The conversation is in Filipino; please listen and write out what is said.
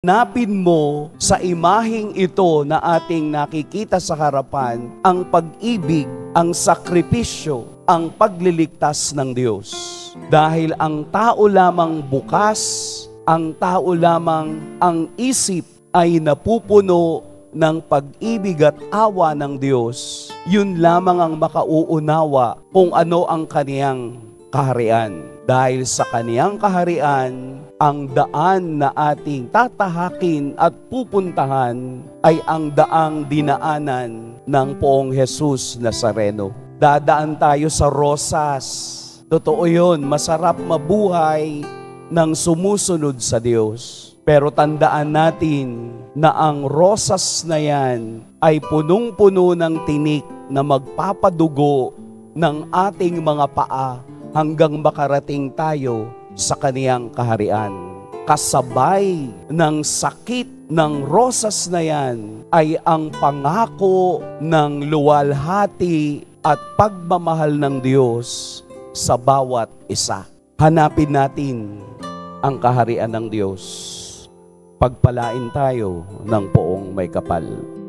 Hanapin mo sa imaheng ito na ating nakikita sa harapan ang pag-ibig, ang sakripisyo, ang pagliligtas ng Diyos. Dahil ang tao lamang bukas, ang tao lamang ang isip ay napupuno ng pag-ibig at awa ng Diyos. Yun lamang ang makauunawa kung ano ang kaniyang kaharian. Dahil sa kaniyang kaharian, ang daan na ating tatahakin at pupuntahan ay ang daang dinaanan ng Poong Jesus Nazareno. Dadaan tayo sa rosas. Totoo yun, masarap mabuhay nang sumusunod sa Diyos. Pero tandaan natin na ang rosas na yan ay punong-puno ng tinik na magpapadugo ng ating mga paa hanggang makarating tayo sa kaniyang kaharian. Kasabay ng sakit ng rosas na yan ay ang pangako ng luwalhati at pagmamahal ng Diyos sa bawat isa. Hanapin natin ang kaharian ng Diyos. Pagpalain tayo ng Poong May Kapal.